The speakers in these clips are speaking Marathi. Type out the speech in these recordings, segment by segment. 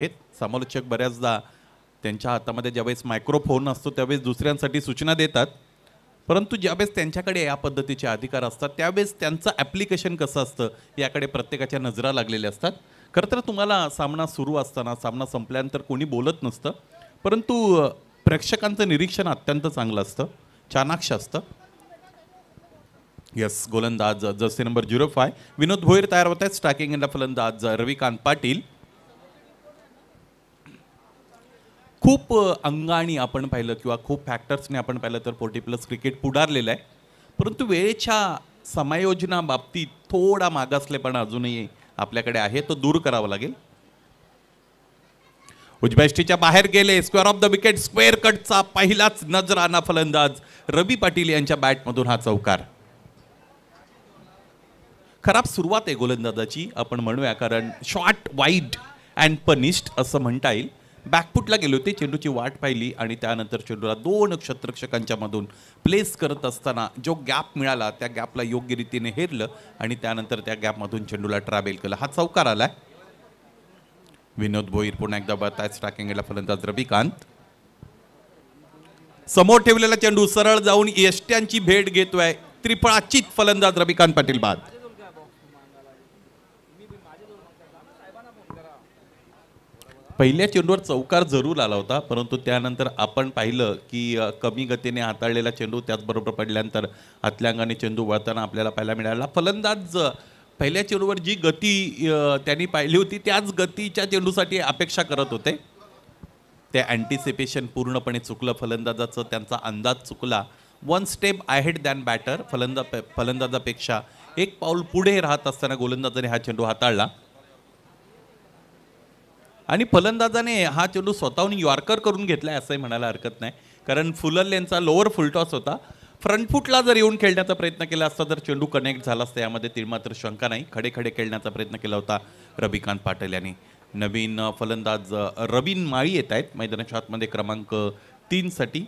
हे समालोचक बऱ्याचदा त्यांच्या हातामध्ये ज्यावेळेस मायक्रोफोन असतो त्यावेळेस दुसऱ्यांसाठी सूचना देतात, परंतु ज्यावेळेस त्यांच्याकडे या पद्धतीचे अधिकार असतात त्यावेळेस त्यांचं ॲप्लिकेशन कसं असतं याकडे प्रत्येकाच्या नजरा लागलेल्या असतात. खरं तर तुम्हाला सामना सुरू असताना सामना संपल्यानंतर कोणी बोलत नसतं, परंतु प्रेक्षकांचं निरीक्षण अत्यंत चांगलं असतं, चाणाक्ष असतं. यस, गोलंदाज जर्सी नंबर 05 विनोद भोईर तयार होत आहेत. स्ट्रायकिंग एंडला फलंदाज रविकांत पाटील. खूप अंगाने आपण पाहिलं किंवा खूप फॅक्टर्सने आपण पाहिलं तर 40+ क्रिकेट पुढारलेलं आहे, परंतु वेळेच्या समायोजना बाबतीत थोडा मागासलेपणा अजूनही आपल्याकडे आहे, तो दूर करावा लागेल. उजव्या यष्टीच्या बाहेर गेले, square off the wicket, square कटचा पहिलाच नजराना फलंदाज रवी पाटील यांच्या बॅटमधून हा चौकार. खराब सुरुवात आहे गोलंदाजाची आपण म्हणूया, कारण शॉट वाईड अँड पनिश्ड असं म्हणता येईल. बॅकफुटला गेले होते, चेंडूची वाट पाहिली आणि त्यानंतर चेंडूला दोन क्षेत्ररक्षकांच्या मधून प्लेस करत असताना जो गॅप मिळाला त्या गॅपला योग्य रीतीने हेरलं आणि त्यानंतर त्या गॅपमधून चेंडूला ट्रॅव्हल केलं. हा चौकार आलाय. विनोद भोईर पुन्हा एकदा बाद आहे. स्ट्रायकिंगला फलंदाज रविकांत. समोर ठेवलेला चेंडू सरळ जाऊन यष्ट्यांची भेट घेतोय. त्रिफळाचीत फलंदाज रविकांत पाटील बाद. पहिल्या चेंडूवर चौकार जरूर आला होता, परंतु त्यानंतर आपण पाहिलं की कमी गतीने हाताळलेला चेंडू त्याचबरोबर पडल्यानंतर आतल्या अंगाने चेंडू वळताना आपल्याला पाहायला मिळाला. फलंदाज पहिल्या चेंडूवर जी गती त्यांनी पाहिली होती त्याच गतीच्या चेंडूसाठी अपेक्षा करत होते. ते अँटिसिपेशन पूर्णपणे चुकलं फलंदाजाचं, त्यांचा अंदाज चुकला. One step ahead than batter. फलंदाजापेक्षा एक पाऊल पुढे राहत असताना गोलंदाजाने हा चेंडू हाताळला आणि फलंदाजाने हा चेंडू स्वतःहून यॉर्कर करून घेतलाय असंही म्हणायला हरकत नाही, कारण फुलर यांचा लोअर फुलटॉस होता. फ्रंट फुटला जर येऊन खेळण्याचा प्रयत्न केला असता तर चेंडू कनेक्ट झाला असता, यामध्ये तीळमात्र शंका नाही. खडे खडे खेळण्याचा प्रयत्न केला होता रविकांत पाटील यांनी. नवीन फलंदाज रवीन माळी येत आहेत मैदानाच्या आतमध्ये क्रमांक 3 साठी.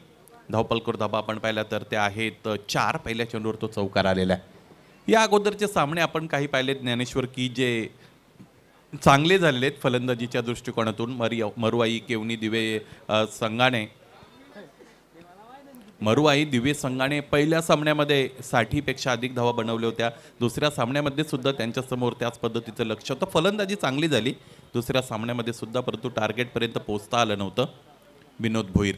धावपलकर धाबा आपण पाहिला तर ते आहेत 4. पहिल्या चेंडूवर तो चौकार आलेला आहे. या अगोदरचे सामने आपण काही पाहिले ज्ञानेश्वर की जे चांगले झालेले आहेत फलंदाजीच्या दृष्टिकोनातून. मरुआई केवनी दिवे संघाने दिवे संघाने पहिल्या सामन्यामध्ये 60पेक्षा अधिक धावा बनवल्या होत्या. दुसऱ्या सामन्यामध्ये सुद्धा त्यांच्यासमोर त्याच पद्धतीचं लक्ष होतं. फलंदाजी चांगली झाली दुसऱ्या सामन्यामध्ये सुद्धा, परंतु टार्गेटपर्यंत पोहोचता आलं नव्हतं. विनोद भोईर.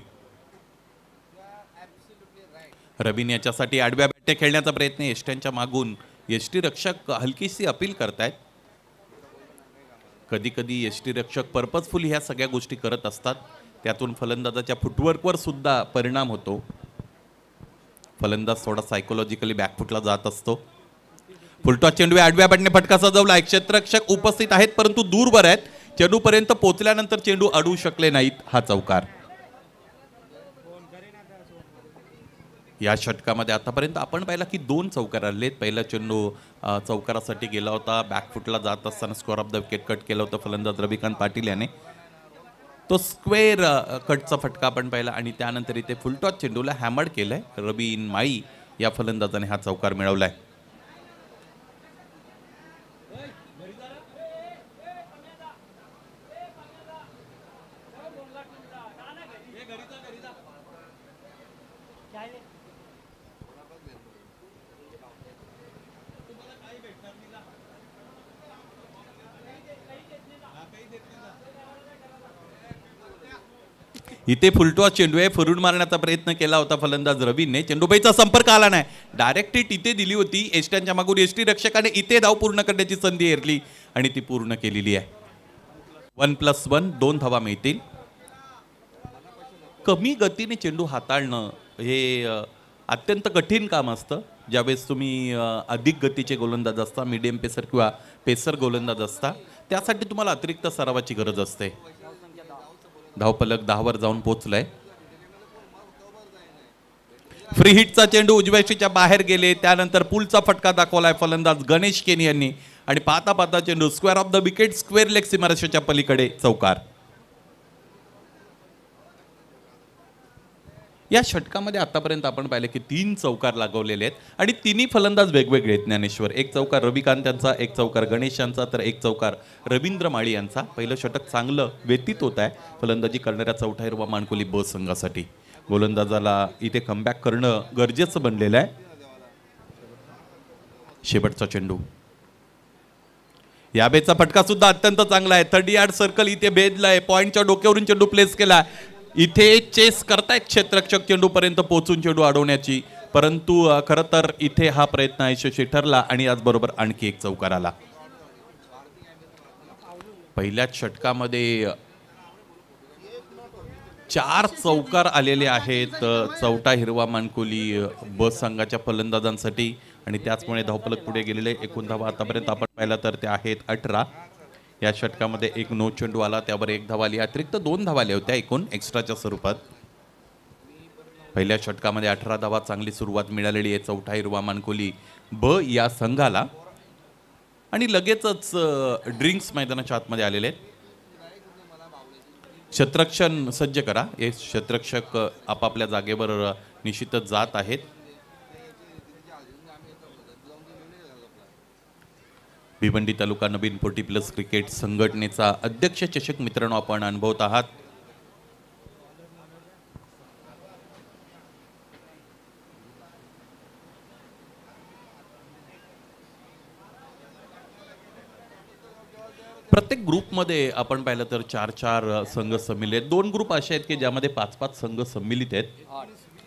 रवीन याच्यासाठी आडव्या बॅटे खेळण्याचा प्रयत्न. यष्ट्यांच्या मागून यष्टीरक्षक हलकीशी अपील करतायत. कधी कधी यष्टीरक्षक पर्पजफुली ह्या सगळ्या गोष्टी करत असतात, त्यातून फलंदाजाच्या फुटवर्कवर सुद्धा परिणाम होतो. फलंदाज थोडा सायकोलॉजिकली बॅकफुटला जात असतो. फुलटॉस चेंडू आडव्या बॅटने फटका सजवला. क्षेत्ररक्षक उपस्थित आहेत परंतु दूरवर आहेत. चेंडूपर्यंत पोहोचल्यानंतर चेंडू अडवू शकले नाहीत. हा चौकार. या षटकामध्ये आतापर्यंत आपण पाहिला की 2 चौकार आलेत. पहिला चेंडू चौकारासाठी गेला होता, बॅकफुटला जात असताना square off the wicket cut केलं होतं फलंदाज रविकांत पाटील याने. तो स्क्वेअर कटचा फटका आपण पाहिला आणि त्यानंतर इथे फुलटॉस चेंडूला हॅमर्ड केलंय. रवीन माळी या फलंदाजाने हा चौकार मिळवलाय. इथे फुलटॉस चेंडू आहे, फरून मारण्याचा प्रयत्न केला होता फलंदाज रवीने. चेंडूबाईचा संपर्क आला नाही. डायरेक्ट हिट इथे दिली होती. यष्ट्यांच्या मागून यष्टी रक्षकाने इथे धाव पूर्ण करण्याची संधी हेरली आणि ती पूर्ण केलेली आहे. 1+1 2 धावा मिळतील. कमी गतीने चेंडू हाताळणं हे अत्यंत कठीण काम असतं. ज्यावेळेस तुम्ही अधिक गतीचे गोलंदाज असता, मीडियम पेसर किंवा पेसर गोलंदाज असता, त्यासाठी तुम्हाला अतिरिक्त सरावाची गरज असते. धावपलक 10 वर जाऊन पोहोचलाय. फ्री हिटचा चेंडू उजव्या यष्टीच्या बाहेर गेले, त्यानंतर पुलचा फटका दाखवलाय फलंदाज गणेश केनी यांनी आणि पाहता पाहता चेंडू square off the wicket, square leg सीमारेषेच्या पलीकडे चौकार. या षटकामध्ये आतापर्यंत आपण पाहिले की 3 चौकार लागवलेले आहेत आणि तिन्ही फलंदाज वेगवेगळे आहेत ज्ञानेश्वर. एक चौकार रविकांत यांचा, एक चौकार गणेश यांचा, तर एक चौकार रवींद्र माळी यांचा. पहिलं षटक चांगलं व्यतीत होत आहे फलंदाजी करणाऱ्या चौथा हिरवा मानकुली ब संघासाठी. गोलंदाजाला इथे कमबॅक करणं गरजेचं बनलेलं आहे. शेवटचा चेंडू, या बेचा फटका सुद्धा अत्यंत चांगला आहे. 30 यार्ड सर्कल इथे भेदलाय, पॉइंटच्या डोक्यावरून चेंडू प्लेस केला. इथे चेस करतायत क्षेत्ररक्षक चेंडू पर्यंत पोहोचून चेंडू अडवण्याची, परंतु खरं तर इथे हा प्रयत्न यशस्वी ठरला आणि याचबरोबर आणखी एक चौकार आला. पहिल्याच षटकामध्ये 4 चौकार आलेले आहेत चौथा हिरवा मानकुली ब संघाच्या फलंदाजांसाठी आणि त्याचमुळे धावफलक पुढे गेलेले. एकूण धावा आतापर्यंत आपण पाहिला तर ते आहेत 18. या षटकामध्ये एक नो चेंडू आला, त्यावर 1 धाव आली, अतिरिक्त 2 धावा आल्या होत्या एकूण एक्स्ट्राच्या स्वरूपात. पहिल्या षटकामध्ये 18 धावा, चांगली सुरुवात मिळालेली आहे चौथा हिरवा मानकुली ब या संघाला. आणि लगेचच ड्रिंक्स मैदानाच्या आतमध्ये आलेले आहेत. क्षेत्ररक्षण सज्ज करा. हे क्षेत्ररक्षक आपापल्या जागेवर निश्चितच जात आहेत. भिवंडी तालुका नवीन 40+ क्रिकेट संघटनेचा अध्यक्ष चषक मित्रांनो आपण अनुभवत आहात. प्रत्येक ग्रुपमध्ये आपण पाहिलं तर 4-4 संघ सम्मिलित आहेत. 2 ग्रुप असे आहेत की ज्यामध्ये 5-5 संघ सम्मिलित आहेत.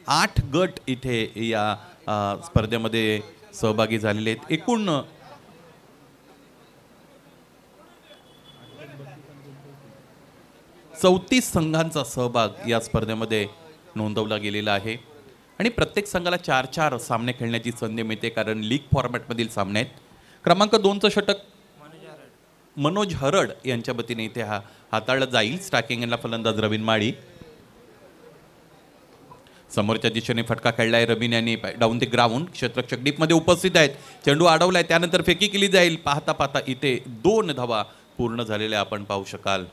8 गट इथे या स्पर्धेमध्ये सहभागी झालेले आहेत. एकूण 34 संघांचा सहभाग या स्पर्धेमध्ये नोंदवला गेलेला आहे आणि प्रत्येक संघाला 4-4 सामने खेळण्याची संधी मिळते कारण लीग फॉर्मॅटमधील सामने आहेत. क्रमांक 2चं षटक मनोज हरड यांच्या वतीने इथे हाताळलं जाईल. स्ट्रायकिंग यांना फलंदाज रवीन माळी. समोरच्या दिशेने फटका खेळलाय रवीन यांनी डाऊन द ग्राउंड. क्षेत्ररक्षक डीप मध्ये उपस्थित आहेत. चेंडू अडवलाय, त्यानंतर फेकी केली जाईल. पाहता पाहता इथे 2 धावा पूर्ण झालेल्या आपण पाहू शकाल.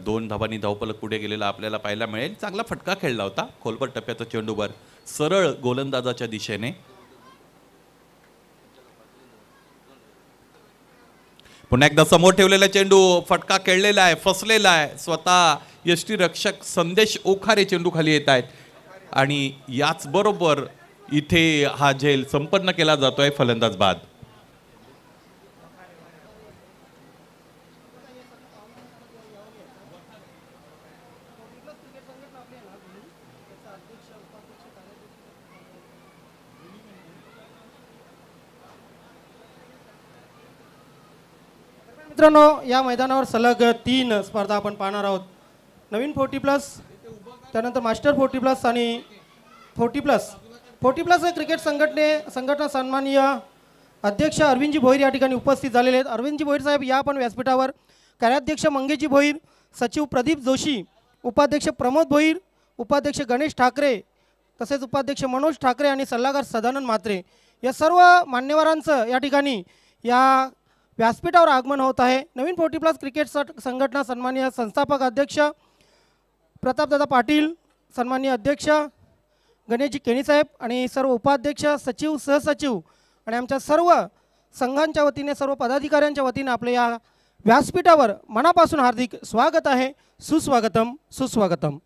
2 धावांनी धावफलक पुढे गेलेला आपल्याला पाहायला मिळेल. चांगला फटका खेळला होता खोलवर टप्प्याचा चेंडूवर सरळ गोलंदाजाच्या दिशेने. पुन्हा एकदा समोर ठेवलेला चेंडू, फटका खेळलेला आहे, फसलेला आहे. स्वतः यष्टीरक्षक संदेश ओखारे चेंडू खाली येत आहेत आणि याच बरोबर इथे हा झेल संपन्न केला जातोय फलंदाज बाद. मित्रांनो, या मैदानावर सलग 3 स्पर्धा आपण पाहणार आहोत. नवीन 40+, त्यानंतर मास्टर 40+ आणि 40+. हे क्रिकेट संघटना सन्माननीय अध्यक्ष अरविंदजी भोईर या ठिकाणी उपस्थित झालेले आहेत. अरविंदजी भोईर साहेब या आपण व्यासपीठावर. कार्याध्यक्ष मंगेशजी भोईर, सचिव प्रदीप जोशी, उपाध्यक्ष प्रमोद भोईर, उपाध्यक्ष गणेश ठाकरे, तसेच उपाध्यक्ष मनोज ठाकरे आणि सल्लागार सदानंद म्हात्रे या सर्व मान्यवरांचं या ठिकाणी या व्यासपीठावर आगमन होत आहे. नवीन 40+ क्रिकेट संघटना सन्माननीय संस्थापक अध्यक्ष प्रतापदादा पाटील, सन्माननीय अध्यक्ष गणेशजी केणीसाहेब आणि सर्व उपाध्यक्ष, सचिव, सहसचिव आणि आमच्या सर्व संघांच्या वतीने, सर्व पदाधिकाऱ्यांच्या वतीने आपल्या या व्यासपीठावर मनापासून हार्दिक स्वागत आहे. सुस्वागतम सुस्वागतम.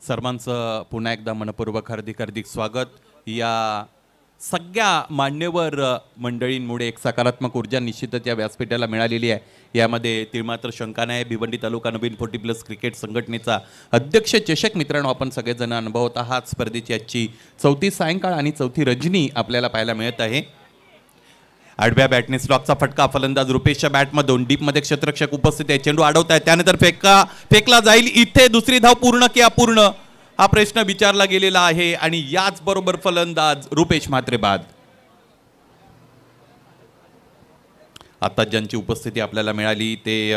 सर्वांचं पुन्हा एकदा मनपूर्वक हार्दिक स्वागत. या सगळ्या मान्यवर मंडळींमुळे एक सकारात्मक ऊर्जा निश्चितच या व्यासपीठाला मिळालेली आहे. यामध्ये तिळमात्र शंका नाही. भिवंडी तालुका नवीन 40+ क्रिकेट संघटनेचा अध्यक्ष चषक मित्रांनो आपण सगळेजण अनुभवत आहात. स्पर्धेची आजची 4थी सायंकाळ आणि 4थी रजनी आपल्याला पाहायला मिळत आहे. आडव्या बॅटने स्लॉकचा फटका फलंदाज रुपेशच्या बॅटमधून डीपमध्ये क्षेत्ररक्षक उपस्थित आहे. चेंडू अडवत आहे, त्यानंतर फेकला जाईल. इथे दुसरी धाव पूर्ण की अपूर्ण हा प्रश्न विचारला गेलेला आहे आणि याच बरोबर फलंदाज रुपेश म्हात्रे बाद. आता ज्यांची उपस्थिती आपल्याला मिळाली ते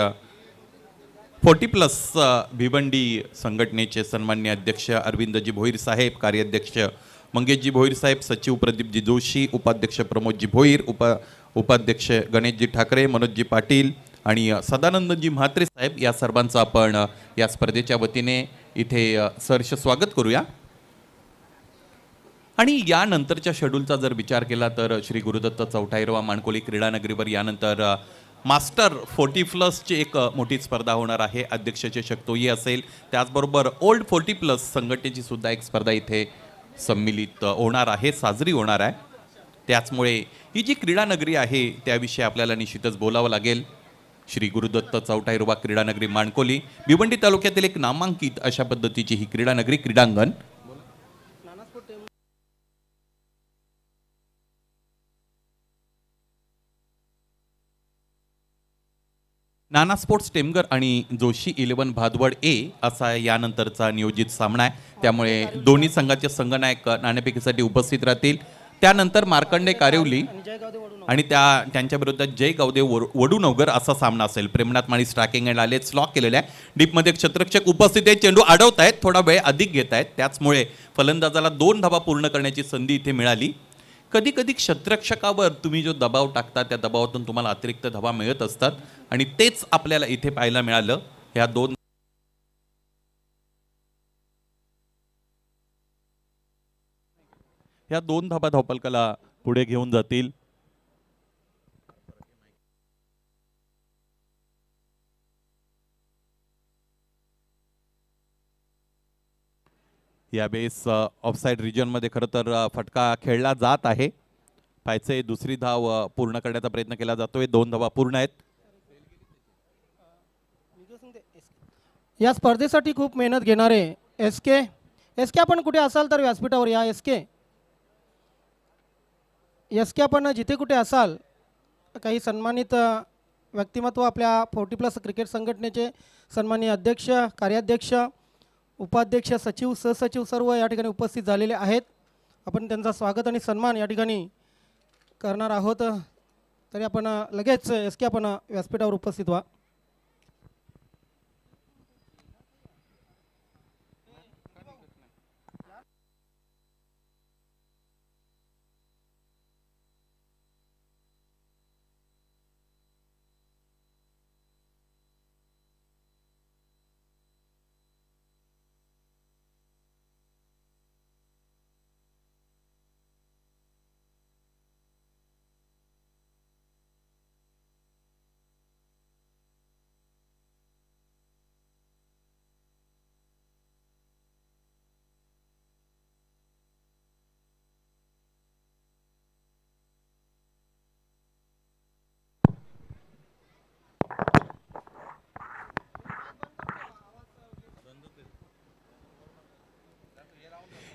40+ भिवंडी संघटनेचे सन्माननीय अध्यक्ष अरविंदजी भोईर साहेब, कार्याध्यक्ष मंगेशजी भोईर साहेब, सचिव प्रदीपजी जोशी, उपाध्यक्ष प्रमोदजी भोईर, उपाध्यक्ष गणेशजी ठाकरे, मनोजजी पाटील आणि सदानंदजी म्हात्रे साहेब या सर्वांचं आपण या स्पर्धेच्या वतीने इथे सहर्ष स्वागत करूया. आणि यानंतरच्या शेड्यूलचा जर विचार केला तर श्री गुरुदत्त चौटाईरवा माणकोली क्रीडानगरीवर यानंतर मास्टर 40+ एक मोठी स्पर्धा होणार आहे. अध्यक्ष चषक तोही असेल. त्याचबरोबर ओल्ड 40+ संघटनेची सुद्धा एक स्पर्धा इथे सम्मिलित होणार आहे, साजरी होणार आहे. त्याचमुळे ही जी क्रीडानगरी आहे त्याविषयी आपल्याला निश्चितच बोलावं लागेल. श्री गुरुदत्त चौटाईरवा क्रीडानगरी माणकोली भिवंडी तालुक्यातील एक नामांकित अशा पद्धतीची ही क्रीडानगरी क्रीडांगण. नाना स्पोर्ट्स टेमगर आणि जोशी 11 भादवड ए असा यानंतरचा नियोजित सामना आहे. त्यामुळे दोन्ही संघाचे संघनायक नाणेफेकीसाठी उपस्थित राहतील. त्यानंतर मार्कंडे कारिवली आणि त्यांच्या विरुद्ध जय गावदेव वडूनगर असा सामना असेल. प्रेमनाथ माळी स्ट्रायकिंग एंड आले स्लॉक केलेल्या आहे. डीपमध्ये क्षेत्ररक्षक उपस्थित आहेत. चेंडू अडवत आहेत, थोडा वेळ अधिक घेत आहेत. त्याचमुळे फलंदाजाला 2 धावा पूर्ण करण्याची संधी इथे मिळाली. कधी कधी क्षेत्ररक्षकावर तुम्ही जो दबाव टाकता त्या दबावातून तुम्हाला अतिरिक्त धावा मिळत असतात आणि तेच आपल्याला इथे पाहायला मिळालं. ह्या दोन धावा धावपलकाला पुढे घेऊन जातील. या बेस ऑफसाइड रिजन मध्ये खरं तर फटका खेळला जात आहे. पायचे दुसरी धाव पूर्ण करण्याचा प्रयत्न केला जातोय. 2 धावा पूर्ण आहेत. या स्पर्धेसाठी खूप मेहनत घेणारे एस के आपण कुठे असाल तर व्यासपीठावर या. एस के आपण जिथे कुठे असाल, काही सन्मानित व्यक्तिमत्व आपल्या 40+ क्रिकेट संघटनेचे सन्माननीय अध्यक्ष, कार्याध्यक्ष, उपाध्यक्ष, सचिव, सहसचिव सर्व या ठिकाणी उपस्थित झालेले आहेत. आपण त्यांचा स्वागत आणि सन्मान या ठिकाणी करणार आहोत. तरी आपण लगेच एस के आपण व्यासपीठावर उपस्थित व्हा.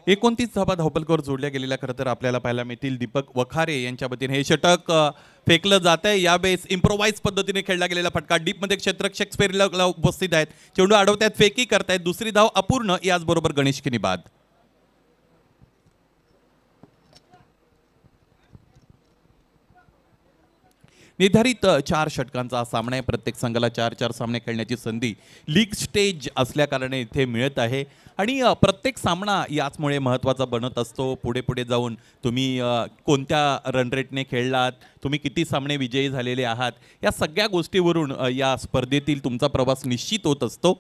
एकोणतीस धावा धावपलकावर जोडल्या गेलेल्या खरं तर आपल्याला पाहायला मिळतील. दीपक वखारे यांच्या वतीने हे षटक फेकलं जात आहे. यावेळेस इम्प्रोवाइज पद्धतीने खेळला गेलेला फटका. डीपमध्ये क्षेत्ररक्षक स्पेअरला उपस्थित आहेत. चेंडू अडवतायत, फेकी करतायत. दुसरी धाव अपूर्ण. याचबरोबर गणेश किनी बाद. निर्धारित 4 षटकांचा सामना आहे. प्रत्येक संघाला 4-4 सामने खेळण्याची संधी लीग स्टेज असल्याकारणे इथे मिळत आहे आणि प्रत्येक सामना याचमुळे महत्त्वाचा बनत असतो. पुढे पुढे जाऊन तुम्ही कोणत्या रन रेटने खेळलात, तुम्ही किती सामने विजयी झालेले आहात, या सगळ्या गोष्टीवरून या स्पर्धेतील तुमचा प्रवास निश्चित होत असतो.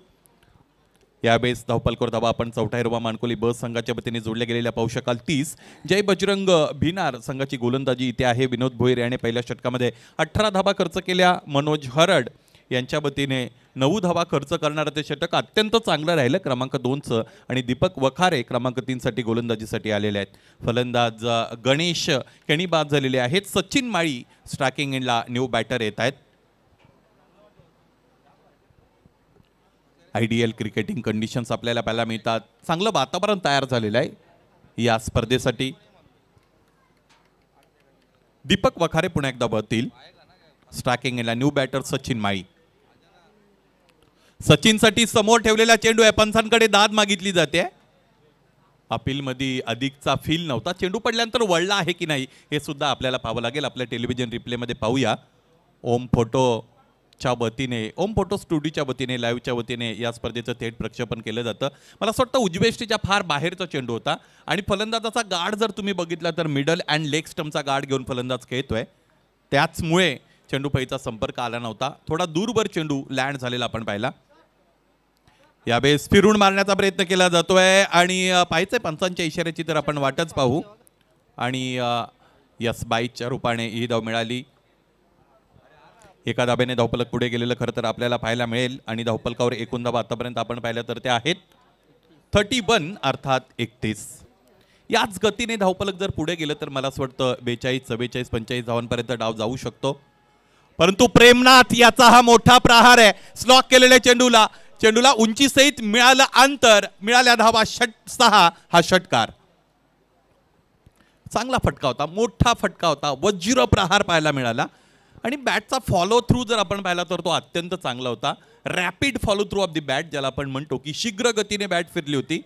यावेळेस धावपलकावर धावा आपण चौटाईरवा माणकोली ब संघाच्या वतीने जोडल्या गेलेल्या पाहू शकाल. 30 जय बजरंग भिनार संघाची गोलंदाजी इथे आहे. विनोद भोईर याने पहिल्या षटकामध्ये 18 धावा खर्च केल्या. मनोज हरड यांच्या वतीने 9 धावा खर्च करणारं ते षटक अत्यंत चांगलं राहिलं क्रमांक 2चं. आणि दीपक वखारे क्रमांक 3 साठी गोलंदाजीसाठी आलेले आहेत. फलंदाज गणेश केणी बाद झालेले आहेत. सचिन माळी स्ट्रायकिंग एंडला न्यू बॅटर येत आहेत. आयडियल क्रिकेटिंग कंडिशन्स आपल्याला पाहायला मिळतात. चांगलं वातावरण तयार झालेलं आहे या स्पर्धेसाठी. दीपक वखारे पुन्हा एकदा बहतील. स्ट्रायकिंग एंडला न्यू बॅटर सचिन माळी. सचिनसाठी समोर ठेवलेला चेंडू आहे. पंचांकडे दाद मागितली जाते. अपीलमध्ये अधिकचा फील नव्हता. चेंडू पडल्यानंतर वळला आहे की नाही हे सुद्धा आपल्याला पाहावं लागेल. आपल्या टेलिव्हिजन रिप्लेमध्ये पाहूया. ओम फोटो स्टुडिओच्या वतीने लाईव्हच्या वतीने या स्पर्धेचं थेट प्रक्षेपण केलं जातं. मला असं वाटतं उजवेष्टीच्या फार बाहेरचा चेंडू होता आणि फलंदाजाचा गार्ड जर तुम्ही बघितला तर मिडल अँड लेग स्टम्पचा गार्ड घेऊन फलंदाज खेळतोय. त्याचमुळे चेंडू फळीचा संपर्क आला नव्हता. थोडा दूरवर चेंडू लँड झालेला आपण पाहिला. यावेळेस फिरून मारण्याचा प्रयत्न केला जातोय आणि पाहायचंय पंचांच्या इशाऱ्याची तर आपण वाटच पाहू. आणि यस बाईच्या रूपाने ही धाव मिळाली. एका धाब्याने धावफलक पुढे गेलेलं खरं तर आपल्याला पाहायला मिळेल आणि धावफलकावर एकूण धावा आतापर्यंत आपण पाहिलं तर ते आहेत 31 अर्थात 31. याच गतीने धावफलक जर पुढे गेलं तर मला असं वाटतं 42, 44, 45 धावांपर्यंत डाव जाऊ शकतो. परंतु प्रेमनाथ याचा हा मोठा प्रहार आहे. स्लॉक केलेल्या चेंडूला उंचीसहित मिळालं अंतर, मिळाल्या धावा 6 हा षटकार. चांगला फटका होता, मोठा फटका होता, वज्र प्रहार पाहायला मिळाला. आणि बॅटचा फॉलो थ्रू जर आपण पाहिला तर तो अत्यंत चांगला होता. Rapid follow through of the bat, ज्याला आपण म्हणतो की शीघ्र गतीने बॅट फिरली होती.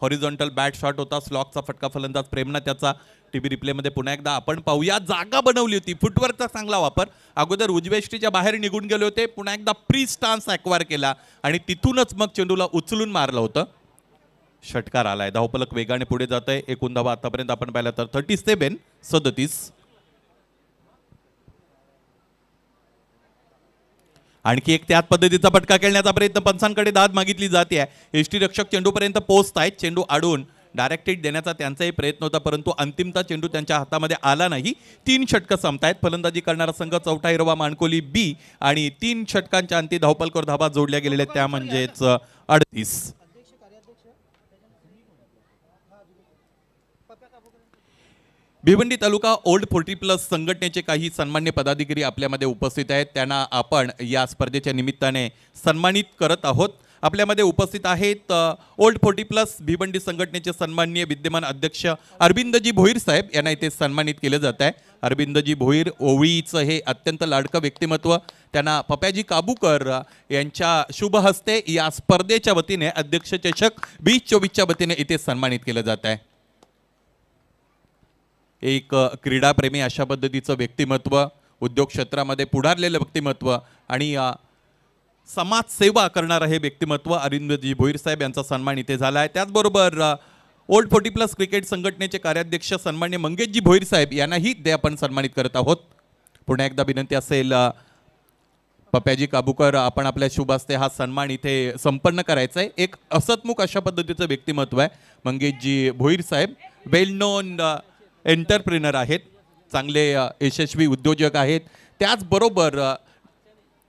हॉरिझॉन्टल बॅट शॉट होता. स्लॉकचा फटका फलंदाज प्रेमनाथ त्याचा टीव्ही रिप्लेमध्ये पुन्हा एकदा आपण पाहूया. जागा बनवली होती, फुटवर्कचा चांगला वापर. अगोदर उजव्या यष्टीच्या बाहेर निघून गेले होते, पुन्हा एकदा प्री स्टान्स ॲक्वायर केला आणि तिथूनच मग चेंडूला उचलून मारलं होतं. षटकार आलाय. धावफलक वेगाने पुढे जात आहे. एकूण धावा आतापर्यंत आपण पाहिलं तर 37. आणखी एक त्याच पद्धतीचा फटका खेळण्याचा प्रयत्न पंचांकडे दाद मागितली जाते आहे. यष्टीरक्षक चेंडूपर्यंत पोहोचत आहेत. चेंडू अडवून डायरेक्ट हिट देण्याचा त्यांचाही प्रयत्न होता, परंतु अंतिमता चेंडू त्यांच्या हातामध्ये आला नाही. 3 षटकं संपतायत. फलंदाजी करणारा संघ चौथा हिरवा माणकोली बी आणि 3 षटकांच्या अंती धावफलकावर धावा जोडल्या गेलेल्या त्या म्हणजेच 38. भिवंडी तालुका ओल्ड 40+ संघटनेचे काही सन्मान्य पदाधिकारी आपल्यामध्ये उपस्थित आहेत. त्यांना आपण या स्पर्धेच्या निमित्ताने सन्मानित करत आहोत. आपल्यामध्ये उपस्थित आहेत ओल्ड 40+ भिवंडी संघटनेचे सन्माननीय विद्यमान अध्यक्ष अरविंदजी भोईर साहेब. यांना इथे सन्मानित केलं जात आहे. अरविंदजी भोईर ओवळीचं हे अत्यंत लाडकं व्यक्तिमत्व. त्यांना पप्याजी काबूकर यांच्या शुभ हस्ते या स्पर्धेच्या वतीने अध्यक्ष चषक 2024च्या वतीने इथे सन्मानित केलं जात आहे. एक क्रीडाप्रेमी अशा पद्धतीचं व्यक्तिमत्व, उद्योग क्षेत्रामध्ये पुढारलेलं व्यक्तिमत्व आणि समाजसेवा करणारं हे व्यक्तिमत्व अरविंदजी भोईर साहेब यांचा सन्मान इथे झाला आहे. त्याचबरोबर ओल्ड 40+ क्रिकेट संघटनेचे कार्याध्यक्ष सन्मान्य मंगेशजी भोईर साहेब यांनाही ते आपण सन्मानित करत आहोत. पुन्हा एकदा विनंती असेल पप्याजी काबूकर, आपण आपल्या शुभ हस्ते हा सन्मान इथे संपन्न करायचा आहे. एक असतमुख अशा पद्धतीचं व्यक्तिमत्व आहे मंगेशजी भोईर साहेब. वेल नोन एंटरप्रेनर आहेत, चांगले यशस्वी उद्योजक आहेत. त्याचबरोबर